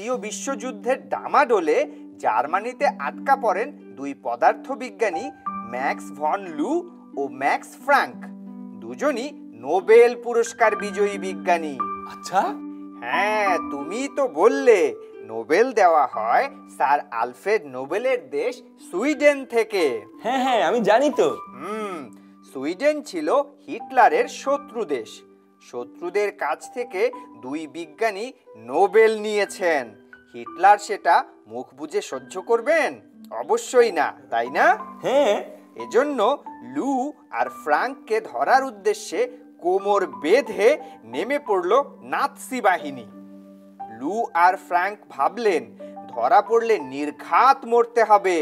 দ্বিতীয় বিশ্বযুদ্ধের ডামাডোলে জার্মানিতে আটকা পড়েন দুই পদার্থবিজ্ঞানী ম্যাক্স ভন লু ও ম্যাক্স ফ্রাঙ্ক। দুজনই নোবেল পুরস্কার বিজয়ী বিজ্ঞানী। আচ্ছা, হ্যাঁ, তুমি তো বললে নোবেল দেওয়া হয় স্যার আলফ্রেড নোবেলের দেশ সুইডেন থেকে। হ্যাঁ হ্যাঁ, আমি জানি তো। সুইডেন ছিল হিটলারের শত্রু দেশ। শত্রুদের কাছ থেকে দুই বিজ্ঞানী নোবেল নিয়েছেন। হিটলার সেটা মুখ বুজে সহ্য করবেন? অবশ্যই না, তাই না? হ্যাঁ। এজন্য লু আর ফ্রাঙ্ককে ধরার উদ্দেশ্যে কোমর বেঁধে নেমে পড়ল নাৎসি বাহিনী। লু আর ফ্রাঙ্ক ভাবলেন ধরা পড়লে নির্ঘাত মরতে হবে,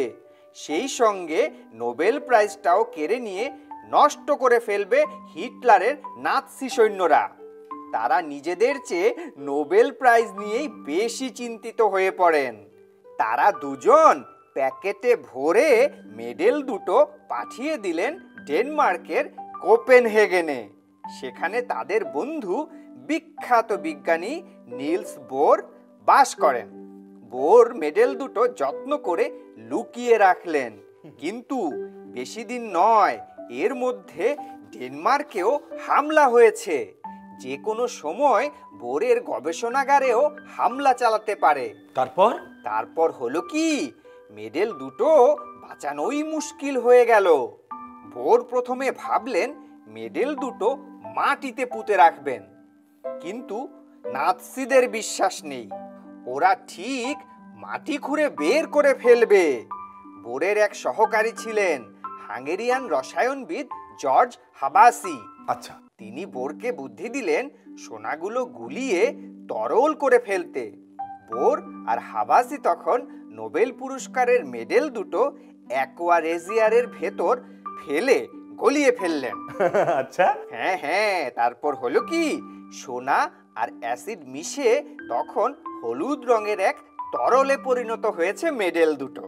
সেই সঙ্গে নোবেল প্রাইজটাও কেড়ে নিয়ে নষ্ট করে ফেলবে হিটলারের নাৎসি সৈন্যরা। তারা নিজেদের চেয়ে নোবেল প্রাইজ নিয়েই বেশি চিন্তিত হয়ে পড়েন। তারা দুজন প্যাকেটে ভরে মেডেল দুটো পাঠিয়ে দিলেন ডেনমার্কের কোপেনহেগেনে। সেখানে তাদের বন্ধু বিখ্যাত বিজ্ঞানী নিলস বোর বাস করেন। বোর মেডেল দুটো যত্ন করে লুকিয়ে রাখলেন, কিন্তু বেশি দিন নয়, এর মধ্যে ডেনমার্কেও হামলা হয়েছে। যে কোনো সময় বোরের গবেষণাগারেও হামলা চালাতে পারে। তারপর হলো কি, মেডেল দুটো বাঁচানোই মুশকিল হয়ে গেল। বোর প্রথমে ভাবলেন মেডেল দুটো মাটিতে পুঁতে রাখবেন, কিন্তু নাৎসিদের বিশ্বাস নেই, ওরা ঠিক মাটি খুঁড়ে বের করে ফেলবে। বোরের এক সহকারী ছিলেন হাঙ্গেরিয়ান রসায়নবিদ জর্জ হাবাসি। আচ্ছা। তিনি বোরকে বুদ্ধি দিলেন সোনাগুলো গুলিয়ে তরল করে ফেলতে। বোর আর হাবাসি তখন নোবেল পুরস্কারের মেডেল দুটো অ্যাকোয়ারেজিয়ারের ভেতর ফেলে গলিয়ে ফেললেন। আচ্ছা। হ্যাঁ হ্যাঁ, তারপর হলো কি, সোনা আর অ্যাসিড মিশে তখন হলুদ রঙের এক তরলে পরিণত হয়েছে মেডেল দুটো।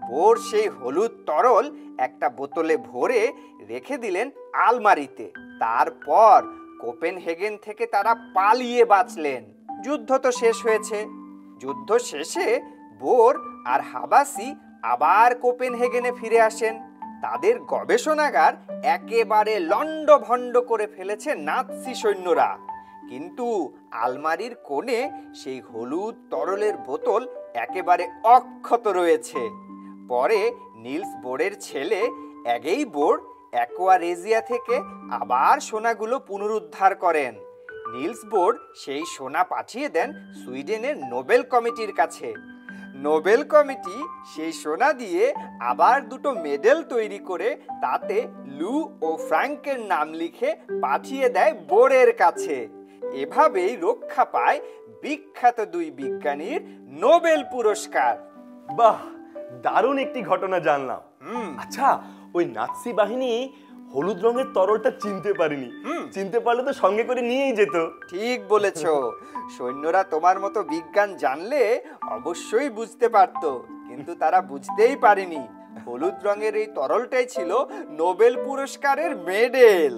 বোর সেই হলুদ তরল একটা বোতলে ভরে রেখে দিলেন আলমারিতে। তারপর কোপেনহেগেন থেকে তারা পালিয়ে বাঁচলেন। যুদ্ধ তো শেষ হয়েছে। যুদ্ধ শেষে বোর আর হাবাসি আবার কোপেনহেগেনে ফিরে আসেন। তাদের গবেষণাগার একেবারে লন্ডভন্ড করে ফেলেছে নাৎসি সৈন্যরা, কিন্তু আলমারির কোণে সেই হলুদ তরলের বোতল একেবারে অক্ষত রয়েছে। পরে নিলস বোরের ছেলে অ্যাগেই বোর অ্যাকোয়ারেজিয়া থেকে আবার সোনাগুলো পুনরুদ্ধার করেন। নিলস বোর সেই সোনা পাঠিয়ে দেন সুইডেনের নোবেল কমিটির কাছে। নোবেল কমিটি সেই সোনা দিয়ে আবার দুটো মেডেল তৈরি করে তাতে লু ও ফ্রাঙ্কের নাম লিখে পাঠিয়ে দেয় বোরের কাছে। এভাবেই রক্ষা পায় বিখ্যাত দুই বিজ্ঞানীর নোবেল পুরস্কার। বাহ, দারুণ একটি ঘটনা জানলাম। আচ্ছা, ওই নাৎসি বাহিনী হলুদ রঙের তরলটা চিনতে পারেনি, চিনতে পারলে তো সঙ্গে করে নিয়েই যেত। ঠিক বলেছ, সৈন্যরা তোমার মতো বিজ্ঞান জানলে অবশ্যই বুঝতে পারত, কিন্তু তারা বুঝতেই পারেনি হলুদ রঙের এই তরলটাই ছিল নোবেল পুরস্কারের মেডেল।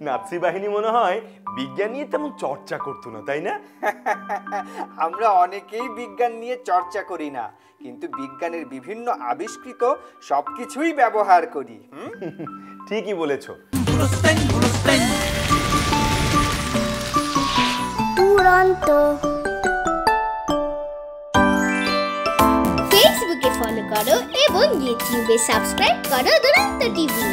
নাৎসি বাহিনী মনে হয় বিজ্ঞান নিয়ে তেমন চর্চা করতো না, তাই না? আমরা অনেকেই বিজ্ঞান নিয়ে চর্চা করি না, কিন্তু বিজ্ঞানের বিভিন্ন আবিষ্কৃত সবকিছুই ব্যবহার করি। ঠিকই বলেছো। ফেসবুকে ফলো করো এবং ইউটিউবে সাবস্ক্রাইব করো দুরন্ত টিভি।